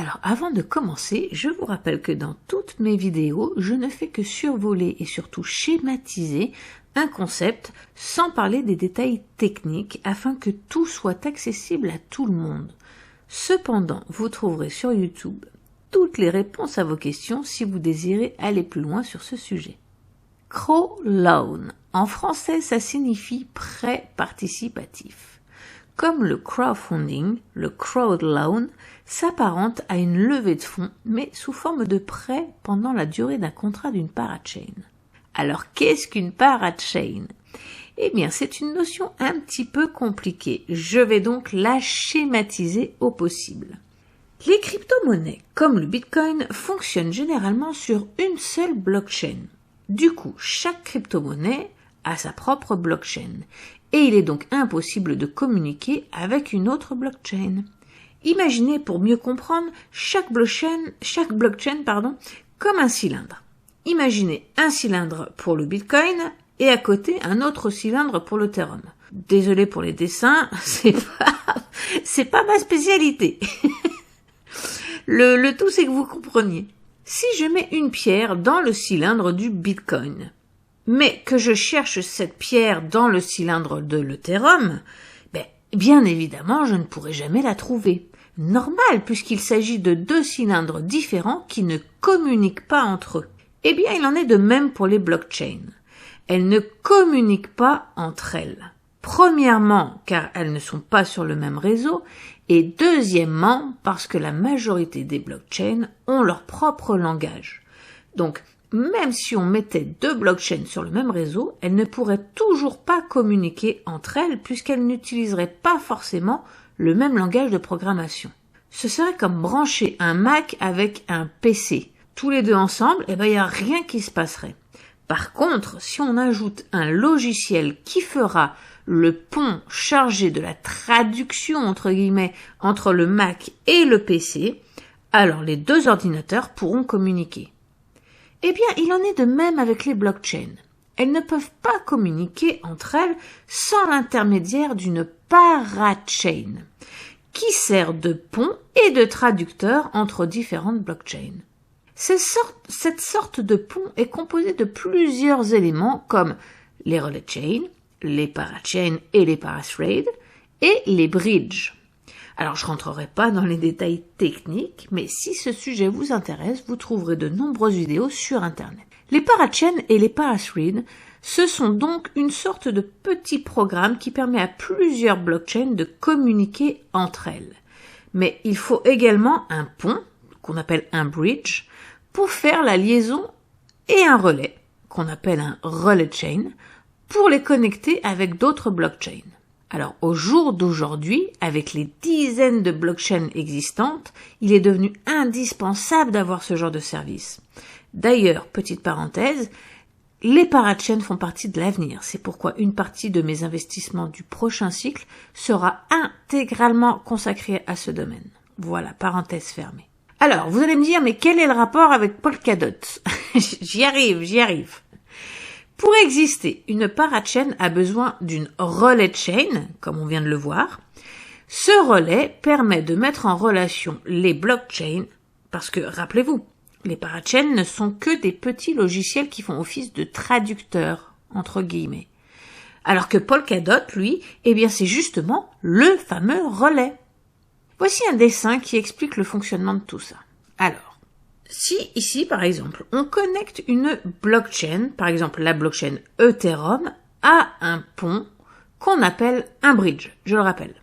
Alors avant de commencer, je vous rappelle que dans toutes mes vidéos, je ne fais que survoler et surtout schématiser un concept sans parler des détails techniques afin que tout soit accessible à tout le monde. Cependant, vous trouverez sur YouTube toutes les réponses à vos questions si vous désirez aller plus loin sur ce sujet. Crowloan. En français, ça signifie prêt participatif. Comme le crowdfunding, le crowdloan s'apparente à une levée de fonds, mais sous forme de prêt pendant la durée d'un contrat d'une parachain. Alors, qu'est-ce qu'une parachain? Eh bien, c'est une notion un petit peu compliquée. Je vais donc la schématiser au possible. Les crypto-monnaies, comme le Bitcoin, fonctionnent généralement sur une seule blockchain. Du coup, chaque crypto-monnaie a sa propre blockchain. Et il est donc impossible de communiquer avec une autre blockchain. Imaginez, pour mieux comprendre, chaque blockchain, comme un cylindre. Imaginez un cylindre pour le Bitcoin et à côté un autre cylindre pour l'Ethereum. Désolé pour les dessins, c'est pas ma spécialité. Le tout, c'est que vous compreniez. Si je mets une pierre dans le cylindre du Bitcoin, mais que je cherche cette pierre dans le cylindre de l'Ethereum, bien évidemment, je ne pourrai jamais la trouver. Normal, puisqu'il s'agit de deux cylindres différents qui ne communiquent pas entre eux. Eh bien, il en est de même pour les blockchains. Elles ne communiquent pas entre elles. Premièrement, car elles ne sont pas sur le même réseau, et deuxièmement, parce que la majorité des blockchains ont leur propre langage. Donc, même si on mettait deux blockchains sur le même réseau, elles ne pourraient toujours pas communiquer entre elles puisqu'elles n'utiliseraient pas forcément le même langage de programmation. Ce serait comme brancher un Mac avec un PC. Tous les deux ensemble, il n'y a rien qui se passerait. Par contre, si on ajoute un logiciel qui fera le pont chargé de la traduction, entre guillemets, entre le Mac et le PC, alors les deux ordinateurs pourront communiquer. Eh bien, il en est de même avec les blockchains. Elles ne peuvent pas communiquer entre elles sans l'intermédiaire d'une parachain, qui sert de pont et de traducteur entre différentes blockchains. Cette sorte de pont est composée de plusieurs éléments comme les relay chains, les parachains et les parathreads, et les bridges. Alors, je rentrerai pas dans les détails techniques, mais si ce sujet vous intéresse, vous trouverez de nombreuses vidéos sur Internet. Les parachains et les parathreads, ce sont donc une sorte de petit programme qui permet à plusieurs blockchains de communiquer entre elles. Mais il faut également un pont, qu'on appelle un bridge, pour faire la liaison et un relais, qu'on appelle un relay chain, pour les connecter avec d'autres blockchains. Alors, au jour d'aujourd'hui, avec les dizaines de blockchains existantes, il est devenu indispensable d'avoir ce genre de service. D'ailleurs, petite parenthèse, les parachains font partie de l'avenir. C'est pourquoi une partie de mes investissements du prochain cycle sera intégralement consacrée à ce domaine. Voilà, parenthèse fermée. Alors, vous allez me dire, mais quel est le rapport avec Polkadot? J'y arrive. Pour exister, une parachain a besoin d'une relay chain, comme on vient de le voir. Ce relais permet de mettre en relation les blockchains, parce que, rappelez-vous, les parachains ne sont que des petits logiciels qui font office de traducteurs, entre guillemets. Alors que Polkadot, lui, c'est justement le fameux relais. Voici un dessin qui explique le fonctionnement de tout ça. Alors, si ici, par exemple, on connecte une blockchain, par exemple la blockchain Ethereum, à un pont qu'on appelle un bridge, je le rappelle.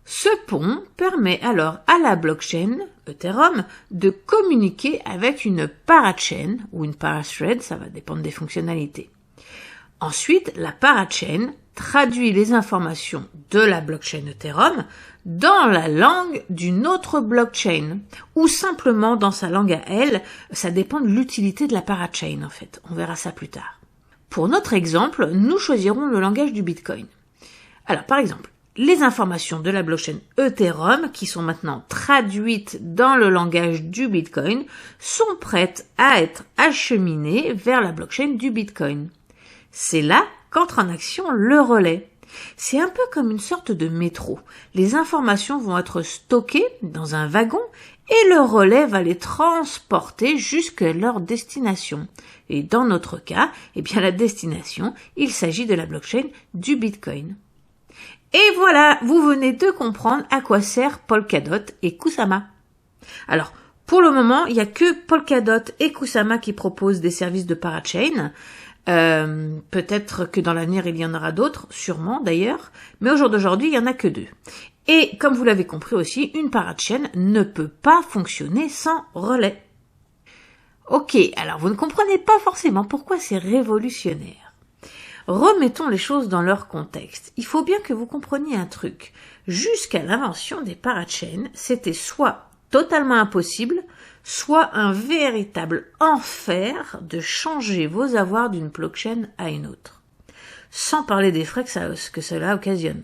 Ce pont permet alors à la blockchain Ethereum de communiquer avec une parachain ou une parathread, ça va dépendre des fonctionnalités. Ensuite, la parachain traduit les informations de la blockchain Ethereum dans la langue d'une autre blockchain, ou simplement dans sa langue à elle, ça dépend de l'utilité de la parachain en fait, on verra ça plus tard. Pour notre exemple, nous choisirons le langage du Bitcoin. Alors par exemple, les informations de la blockchain Ethereum, qui sont maintenant traduites dans le langage du Bitcoin, sont prêtes à être acheminées vers la blockchain du Bitcoin. C'est là qu'entre en action le relais. C'est un peu comme une sorte de métro. Les informations vont être stockées dans un wagon et le relais va les transporter jusqu'à leur destination. Et dans notre cas, eh bien la destination, il s'agit de la blockchain du Bitcoin. Et voilà, vous venez de comprendre à quoi sert Polkadot et Kusama. Alors, pour le moment, il n'y a que Polkadot et Kusama qui proposent des services de parachain. Peut-être que dans l'avenir, il y en aura d'autres, sûrement d'ailleurs, mais au jour d'aujourd'hui, il n'y en a que 2. Et comme vous l'avez compris aussi, une parachain ne peut pas fonctionner sans relais. Ok, alors vous ne comprenez pas forcément pourquoi c'est révolutionnaire. Remettons les choses dans leur contexte. Il faut bien que vous compreniez un truc. Jusqu'à l'invention des parachains, c'était soit totalement impossible, soit un véritable enfer de changer vos avoirs d'une blockchain à une autre. Sans parler des frais que cela occasionne.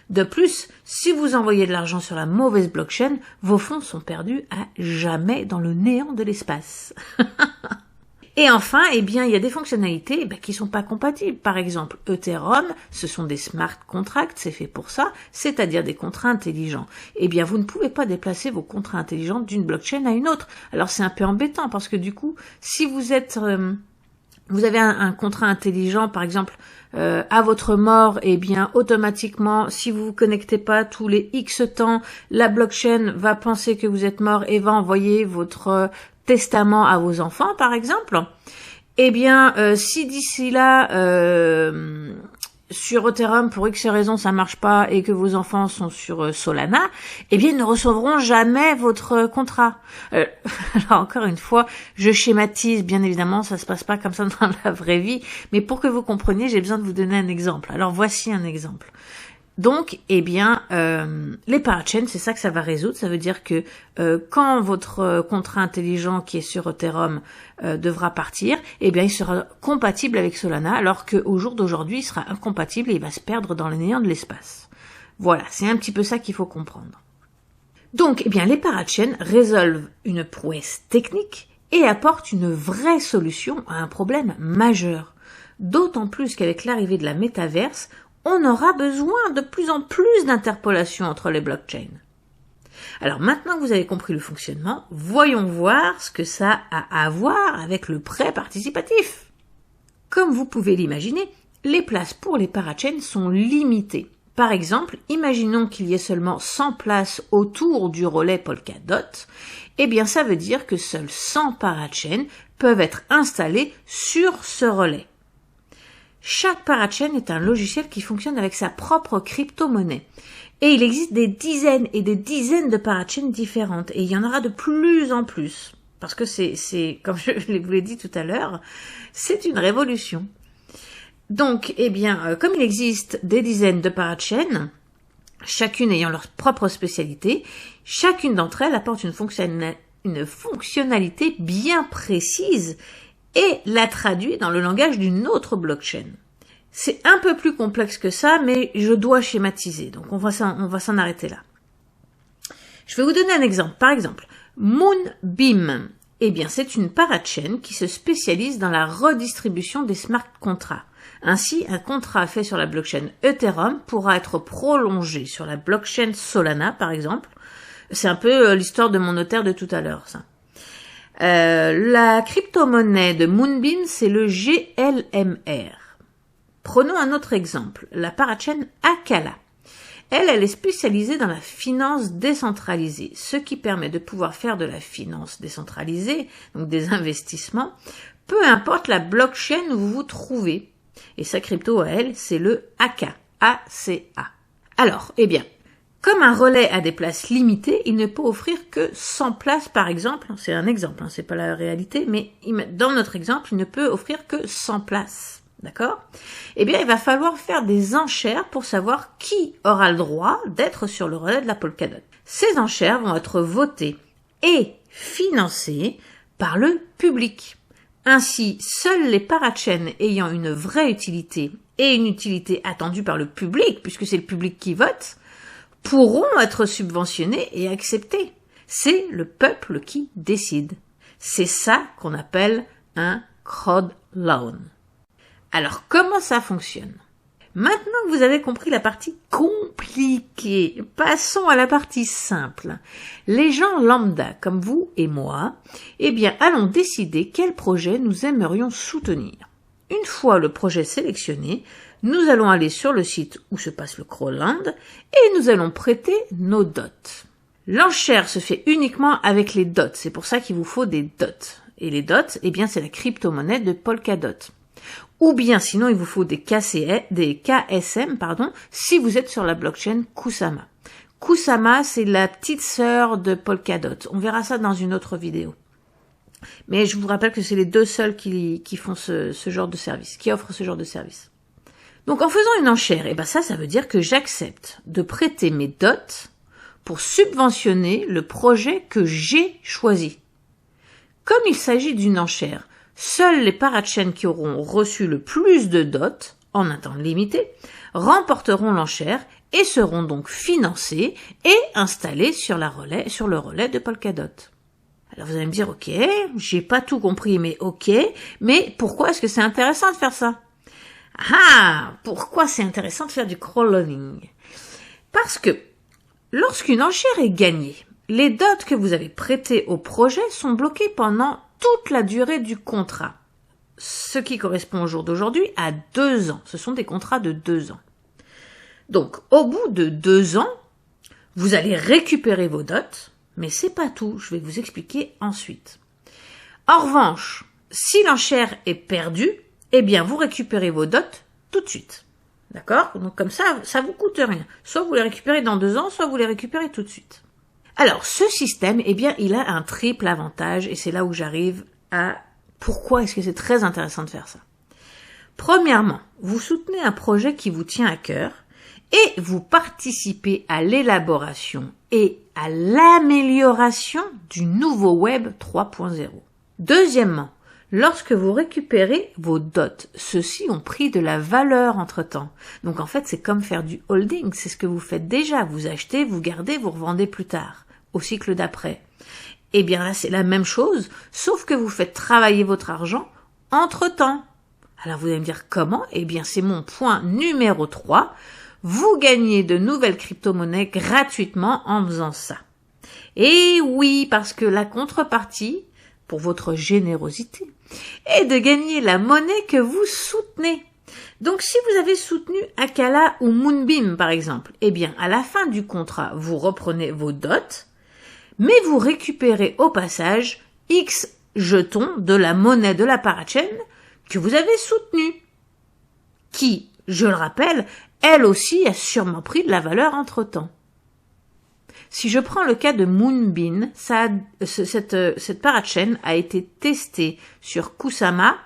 De plus, si vous envoyez de l'argent sur la mauvaise blockchain, vos fonds sont perdus à jamais dans le néant de l'espace. Et enfin, eh bien, il y a des fonctionnalités qui sont pas compatibles. Par exemple, Ethereum, ce sont des smart contracts, c'est fait pour ça, c'est-à-dire des contrats intelligents. Eh bien, vous ne pouvez pas déplacer vos contrats intelligents d'une blockchain à une autre. Alors, c'est un peu embêtant parce que du coup, si vous avez un contrat intelligent, par exemple, à votre mort, eh bien, automatiquement, si vous vous connectez pas tous les X temps, la blockchain va penser que vous êtes mort et va envoyer votre testament à vos enfants, par exemple. Eh bien, si d'ici là, sur Ethereum, pour X raison, ça marche pas et que vos enfants sont sur Solana, eh bien, ils ne recevront jamais votre contrat. Alors, encore une fois, je schématise, bien évidemment, ça se passe pas comme ça dans la vraie vie, mais pour que vous compreniez, j'ai besoin de vous donner un exemple. Alors, voici un exemple. Donc, eh bien, les parachains, c'est ça que ça va résoudre. Ça veut dire que quand votre contrat intelligent qui est sur Ethereum devra partir, eh bien, il sera compatible avec Solana, alors qu'au jour d'aujourd'hui, il sera incompatible et il va se perdre dans le néant de l'espace. Voilà, c'est un petit peu ça qu'il faut comprendre. Donc, eh bien, les parachains résolvent une prouesse technique et apportent une vraie solution à un problème majeur. D'autant plus qu'avec l'arrivée de la métaverse, on aura besoin de plus en plus d'interpolation entre les blockchains. Alors maintenant que vous avez compris le fonctionnement, voyons voir ce que ça a à voir avec le prêt participatif. Comme vous pouvez l'imaginer, les places pour les parachains sont limitées. Par exemple, imaginons qu'il y ait seulement 100 places autour du relais Polkadot, eh bien ça veut dire que seuls 100 parachains peuvent être installés sur ce relais. Chaque parachain est un logiciel qui fonctionne avec sa propre crypto-monnaie. Et il existe des dizaines et des dizaines de parachains différentes. Et il y en aura de plus en plus. Parce que c'est comme je vous l'ai dit tout à l'heure, c'est une révolution. Donc, eh bien, comme il existe des dizaines de parachains, chacune ayant leur propre spécialité, chacune d'entre elles apporte une fonctionnalité bien précise et la traduit dans le langage d'une autre blockchain. C'est un peu plus complexe que ça, mais je dois schématiser, donc on va s'en arrêter là. Je vais vous donner un exemple. Par exemple, Moonbeam, eh bien c'est une parachain qui se spécialise dans la redistribution des smart contracts. Ainsi, un contrat fait sur la blockchain Ethereum pourra être prolongé sur la blockchain Solana, par exemple. C'est un peu l'histoire de mon notaire de tout à l'heure, ça. La crypto-monnaie de Moonbeam, c'est le GLMR. Prenons un autre exemple, la parachain Akala. Elle est spécialisée dans la finance décentralisée, ce qui permet de pouvoir faire de la finance décentralisée, donc des investissements, peu importe la blockchain où vous vous trouvez. Et sa crypto à elle, c'est le AKA, A-C-A. Alors, eh bien, comme un relais a des places limitées, il ne peut offrir que 100 places par exemple. C'est un exemple, c'est pas la réalité, mais dans notre exemple, il ne peut offrir que 100 places. D'accord ? Eh bien, il va falloir faire des enchères pour savoir qui aura le droit d'être sur le relais de la Polkadot. Ces enchères vont être votées et financées par le public. Ainsi, seuls les parachains ayant une vraie utilité et une utilité attendue par le public, puisque c'est le public qui vote, pourront être subventionnés et acceptés. C'est le peuple qui décide. C'est ça qu'on appelle un crowd loan. Alors, comment ça fonctionne ? Maintenant que vous avez compris la partie compliquée, passons à la partie simple. Les gens lambda comme vous et moi, eh bien, allons décider quel projet nous aimerions soutenir. Une fois le projet sélectionné, nous allons aller sur le site où se passe le Crowdland et nous allons prêter nos dots. L'enchère se fait uniquement avec les dots, c'est pour ça qu'il vous faut des dots. Et les dots, eh bien, c'est la crypto-monnaie de Polkadot. Ou bien, sinon, il vous faut des KSM, si vous êtes sur la blockchain Kusama. Kusama, c'est la petite sœur de Polkadot. On verra ça dans une autre vidéo. Mais je vous rappelle que c'est les deux seuls qui font ce genre de service, qui offrent ce genre de service. Donc, en faisant une enchère, eh ben ça veut dire que j'accepte de prêter mes dots pour subventionner le projet que j'ai choisi. Comme il s'agit d'une enchère, seuls les parachains qui auront reçu le plus de dots, en un temps limité, remporteront l'enchère et seront donc financés et installés sur le relais de Polkadot. Alors vous allez me dire, ok, j'ai pas tout compris, mais ok, mais pourquoi est-ce que c'est intéressant de faire ça? Ah, pourquoi c'est intéressant de faire du crowdloading? Parce que lorsqu'une enchère est gagnée, les dots que vous avez prêtés au projet sont bloqués pendant toute la durée du contrat, ce qui correspond au jour d'aujourd'hui à 2 ans. Ce sont des contrats de 2 ans. Donc, au bout de 2 ans, vous allez récupérer vos dots, mais c'est pas tout, je vais vous expliquer ensuite. En revanche, si l'enchère est perdue, eh bien, vous récupérez vos dots tout de suite. D'accord? Donc, comme ça vous coûte rien. Soit vous les récupérez dans 2 ans, soit vous les récupérez tout de suite. Alors, ce système, eh bien, il a un triple avantage, et c'est là où j'arrive à pourquoi est-ce que c'est très intéressant de faire ça. Premièrement, vous soutenez un projet qui vous tient à cœur, et vous participez à l'élaboration et à l'amélioration du nouveau Web 3.0. Deuxièmement, lorsque vous récupérez vos dots, ceux-ci ont pris de la valeur entre-temps. Donc en fait, c'est comme faire du holding, c'est ce que vous faites déjà. Vous achetez, vous gardez, vous revendez plus tard, au cycle d'après. Eh bien là, c'est la même chose, sauf que vous faites travailler votre argent entre-temps. Alors vous allez me dire comment? Eh bien c'est mon point numéro 3. Vous gagnez de nouvelles crypto-monnaies gratuitement en faisant ça. Et oui, parce que la contrepartie, pour votre générosité, est de gagner la monnaie que vous soutenez. Donc, si vous avez soutenu Akala ou Moonbeam, par exemple, eh bien, à la fin du contrat, vous reprenez vos dots, mais vous récupérez au passage X jetons de la monnaie de la parachain que vous avez soutenue, qui, je le rappelle, elle aussi a sûrement pris de la valeur entre-temps. Si je prends le cas de Moonbeam, cette parachain a été testée sur Kusama.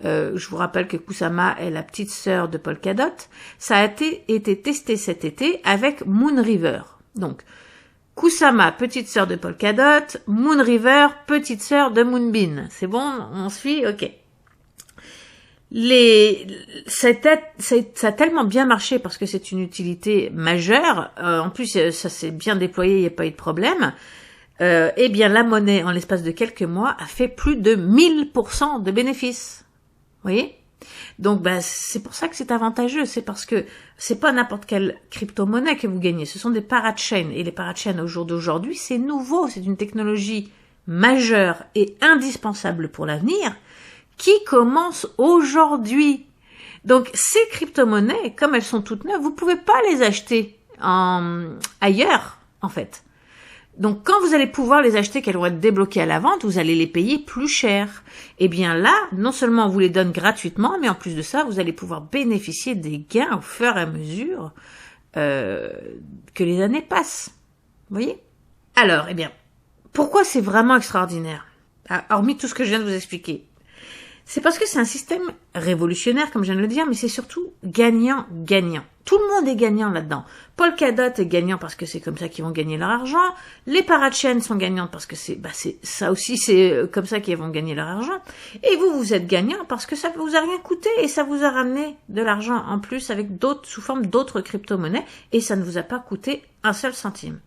Je vous rappelle que Kusama est la petite sœur de Polkadot. Ça a été testé cet été avec Moonriver. Donc, Kusama, petite sœur de Polkadot, Moonriver, petite sœur de Moonbeam. C'est bon, on suit? Ok. Ça a tellement bien marché parce que c'est une utilité majeure. En plus, ça s'est bien déployé, il n'y a pas eu de problème. Eh bien, la monnaie, en l'espace de quelques mois, a fait plus de 1000% de bénéfices. Vous voyez? Donc, c'est pour ça que c'est avantageux. C'est parce que c'est pas n'importe quelle crypto-monnaie que vous gagnez. Ce sont des parachains. Et les parachains, au jour d'aujourd'hui, c'est nouveau. C'est une technologie majeure et indispensable pour l'avenir, qui commence aujourd'hui. Donc, ces crypto-monnaies, comme elles sont toutes neuves, vous pouvez pas les acheter ailleurs, en fait. Donc, quand vous allez pouvoir les acheter, qu'elles vont être débloquées à la vente, vous allez les payer plus cher. Eh bien là, non seulement on vous les donne gratuitement, mais en plus de ça, vous allez pouvoir bénéficier des gains au fur et à mesure que les années passent. Vous voyez? Alors, eh bien, pourquoi c'est vraiment extraordinaire? Hormis tout ce que je viens de vous expliquer. C'est parce que c'est un système révolutionnaire, comme je viens de le dire, mais c'est surtout gagnant-gagnant. Tout le monde est gagnant là-dedans. Polkadot est gagnant parce que c'est comme ça qu'ils vont gagner leur argent. Les parachains sont gagnantes parce que c'est ça aussi, c'est comme ça qu'ils vont gagner leur argent. Et vous êtes gagnant parce que ça vous a rien coûté et ça vous a ramené de l'argent en plus avec sous forme d'autres crypto-monnaies et ça ne vous a pas coûté un seul centime.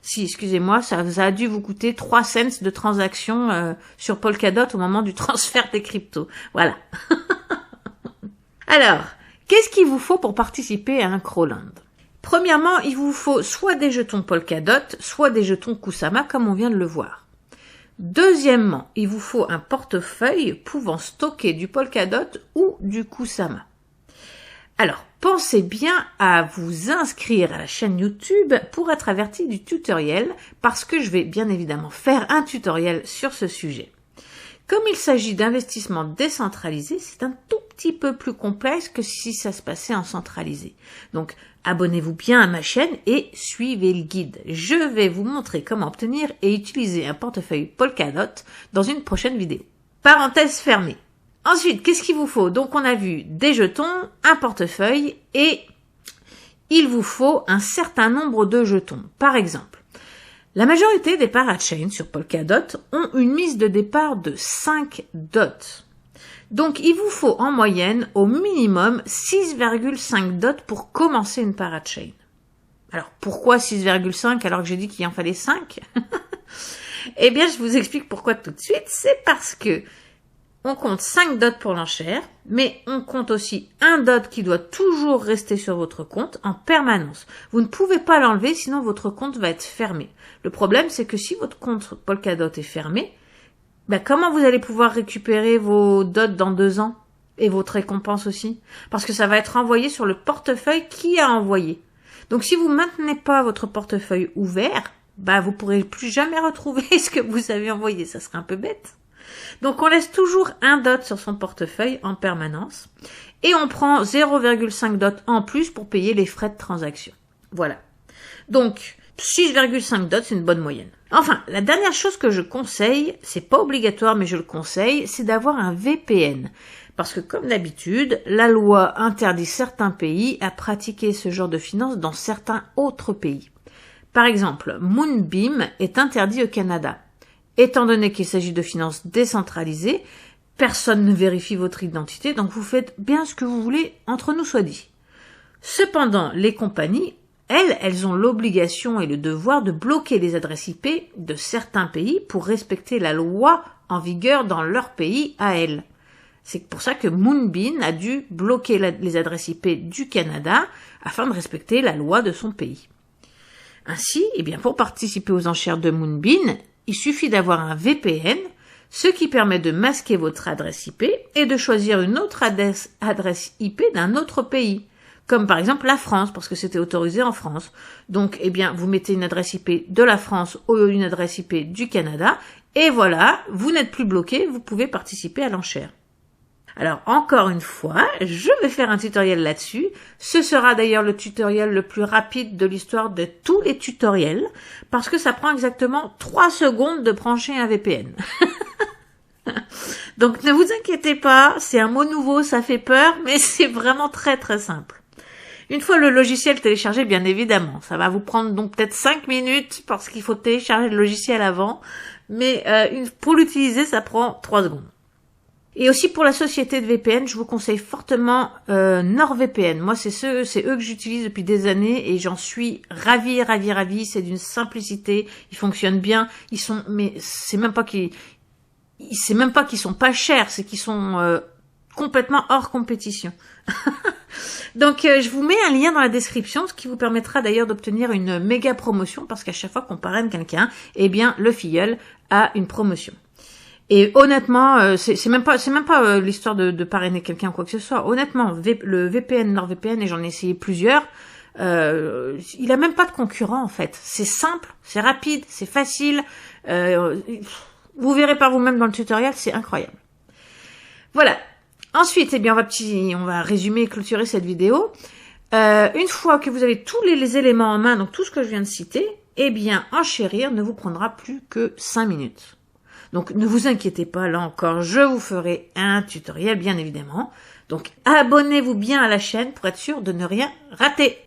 Si, excusez-moi, ça a dû vous coûter 3 cents de transaction sur Polkadot au moment du transfert des cryptos. Voilà. Alors, Qu'est-ce qu'il vous faut pour participer à un Crowland? Premièrement, il vous faut soit des jetons Polkadot, soit des jetons Kusama, comme on vient de le voir. Deuxièmement, il vous faut un portefeuille pouvant stocker du Polkadot ou du Kusama. Alors, pensez bien à vous inscrire à la chaîne YouTube pour être averti du tutoriel, parce que je vais bien évidemment faire un tutoriel sur ce sujet. Comme il s'agit d'investissement décentralisé, c'est un tout petit peu plus complexe que si ça se passait en centralisé. Donc, abonnez-vous bien à ma chaîne et suivez le guide. Je vais vous montrer comment obtenir et utiliser un portefeuille Polkadot dans une prochaine vidéo. Parenthèse fermée. Ensuite, qu'est-ce qu'il vous faut? Donc, on a vu des jetons, un portefeuille et il vous faut un certain nombre de jetons. Par exemple, la majorité des parachains sur Polkadot ont une mise de départ de 5 dots. Donc, il vous faut en moyenne au minimum 6,5 dots pour commencer une parachain. Alors, pourquoi 6,5 alors que j'ai dit qu'il en fallait 5? Eh bien, je vous explique pourquoi tout de suite. C'est parce que on compte 5 dots pour l'enchère, mais on compte aussi un dot qui doit toujours rester sur votre compte en permanence. Vous ne pouvez pas l'enlever, sinon votre compte va être fermé. Le problème, c'est que si votre compte Polkadot est fermé, comment vous allez pouvoir récupérer vos dots dans 2 ans et votre récompense aussi? Parce que ça va être envoyé sur le portefeuille qui a envoyé. Donc si vous maintenez pas votre portefeuille ouvert, vous pourrez plus jamais retrouver ce que vous avez envoyé. Ça serait un peu bête. Donc on laisse toujours un dot sur son portefeuille en permanence et on prend 0,5 dot en plus pour payer les frais de transaction. Voilà. Donc 6,5 dots, c'est une bonne moyenne. Enfin, la dernière chose que je conseille, c'est pas obligatoire mais je le conseille, c'est d'avoir un VPN. Parce que comme d'habitude, la loi interdit certains pays à pratiquer ce genre de finances dans certains autres pays. Par exemple, Moonbeam est interdit au Canada. Étant donné qu'il s'agit de finances décentralisées, personne ne vérifie votre identité, donc vous faites bien ce que vous voulez, entre nous soit dit. Cependant, les compagnies, elles ont l'obligation et le devoir de bloquer les adresses IP de certains pays pour respecter la loi en vigueur dans leur pays à elles. C'est pour ça que Moonbeam a dû bloquer les adresses IP du Canada afin de respecter la loi de son pays. Ainsi, pour participer aux enchères de Moonbeam, il suffit d'avoir un VPN, ce qui permet de masquer votre adresse IP et de choisir une autre adresse IP d'un autre pays, comme par exemple la France, parce que c'était autorisé en France. Donc, vous mettez une adresse IP de la France ou une adresse IP du Canada, et voilà, vous n'êtes plus bloqué, vous pouvez participer à l'enchère. Alors, encore une fois, je vais faire un tutoriel là-dessus. Ce sera d'ailleurs le tutoriel le plus rapide de l'histoire de tous les tutoriels, parce que ça prend exactement 3 secondes de brancher un VPN. Donc, ne vous inquiétez pas, c'est un mot nouveau, ça fait peur, mais c'est vraiment très très simple. Une fois le logiciel téléchargé, bien évidemment, ça va vous prendre donc peut-être 5 minutes, parce qu'il faut télécharger le logiciel avant, mais pour l'utiliser, ça prend 3 secondes. Et aussi pour la société de VPN, je vous conseille fortement NordVPN. Moi, c'est eux que j'utilise depuis des années et j'en suis ravie. C'est d'une simplicité, ils fonctionnent bien. C'est même pas qu'ils sont pas chers, c'est qu'ils sont complètement hors compétition. Donc, je vous mets un lien dans la description, ce qui vous permettra d'ailleurs d'obtenir une méga promotion parce qu'à chaque fois qu'on parraine quelqu'un, le filleul a une promotion. Et honnêtement, c'est même pas l'histoire de parrainer quelqu'un ou quoi que ce soit. Honnêtement, le VPN, NordVPN, et j'en ai essayé plusieurs, il a même pas de concurrent en fait. C'est simple, c'est rapide, c'est facile. Vous verrez par vous-même dans le tutoriel, c'est incroyable. Voilà. Ensuite, on va résumer et clôturer cette vidéo. Une fois que vous avez tous les éléments en main, donc tout ce que je viens de citer, enchérir ne vous prendra plus que 5 minutes. Donc, ne vous inquiétez pas, là encore, je vous ferai un tutoriel, bien évidemment. Donc, abonnez-vous bien à la chaîne pour être sûr de ne rien rater.